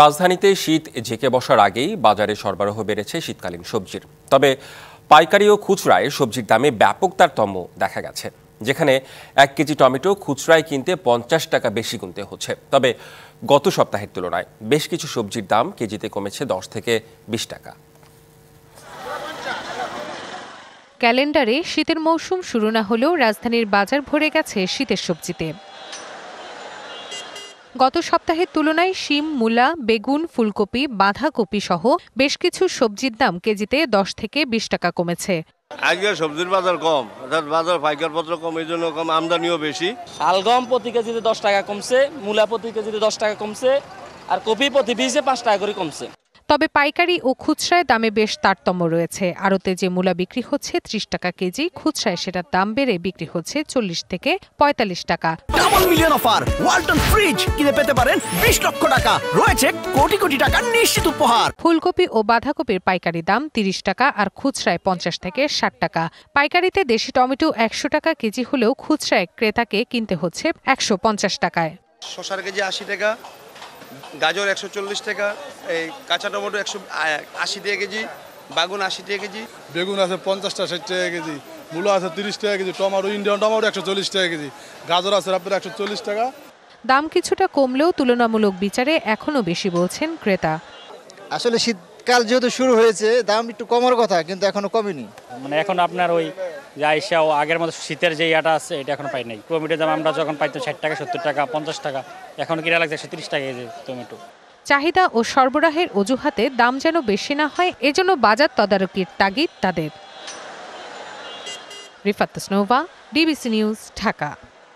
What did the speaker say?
রাজধানীতে শীত ঝেঁকে বসার আগেই বাজারে সরবরাহ বেড়েছে শীতকালীন সবজির। তবে পাইকারি ও খুচরায় সবজির দামে ব্যাপক তারতম্য দেখা গেছে, যেখানে 1 কেজি টমেটো খুচরায় কিনতে 50 টাকা বেশি গুনতে হচ্ছে। তবে গত সপ্তাহের তুলনায় বেশ কিছু সবজির দাম কেজিতে কমেছে 10 থেকে 20 টাকা। ক্যালেন্ডারে শীতের মৌসুম শুরু না হলেও রাজধানীর বাজার ভরে গেছে শীতের সবজিতে। গত সপ্তাহের তুলনায় শিম, মূলা, বেগুন, ফুলকপি, বাঁধাকপি সহ বেশ কিছু সবজির দাম কেজিতে 10 থেকে 20 টাকা কমেছে। আজকে সবজির বাজার কম, অর্থাৎ বাজার পাইকারপত্র কম, এই জন্য কম, আমদানিও বেশি। শালগম প্রতি কেজিতে 10 টাকা কমছে, মূলা প্রতি কেজিতে 10 টাকা কমছে, আর কপি প্রতি পিসে 5 টাকা করে কমছে। তবে পাইকারি ও খুচরায় দামে বেশ তারতম্য রয়েছে। আড়তে যে মূলা বিক্রি হচ্ছে 30 টাকা কেজি, খুচরায় সেটার দাম বেড়ে বিক্রি হচ্ছে 40 থেকে 45 টাকা। Double million offer Walton fridge কিনে পেতে পারেন 20 লক্ষ টাকা, রয়েছে কোটি কোটি টাকার নিশ্চিত উপহার। ফুলকপি ও বাঁধাকপির পাইকারি দাম 30 টাকা আর খুচরায় 50 থেকে 60 টাকা। পাইকারিতে দেশি টমেটো 100 টাকা কেজি হলেও খুচরায় ক্রেতাকে কিনতে হচ্ছে 150 টাকায়। শসার কেজি 80 টাকা, গাজর 140 টাকা, এই কাঁচা টমেটো 180 টাকা কেজি, বাগুন 80 টাকা কেজি, বেগুন আছে 50 টাকা 60 টাকা কেজি, মূলা আছে 30 টাকা কেজি, টমেটো ইন্ডিয়ান টমেটো 140 টাকা কেজি, গাজর আছে আপনার 140 টাকা। দাম কিছুটা কমলেও তুলনামূলক বিচারে এখনো বেশি বলছেন ক্রেতা। আসলে শীতকাল যেহেতু শুরু হয়েছে, দাম একটু কমার কথা, কিন্তু এখনো কমেনি। মানে এখন আপনার ওই যাইসাও আগের মতো শীতের যে ইয়াটা আছে এটা এখন পাই নাই। টমেটোর দাম আমরা যখন পাইতাম 60 টাকা 70 টাকা 50 টাকা, এখন কিনা লাগছে 130 টাকা কেজি টমেটো। চাহিদা ও সরবরাহের অজুহাতে দাম যেন বেশি না হয়, এজন্য বাজার তদারকির তাগিদ তাদের। Rifat Nova, DBC news, Dhaka.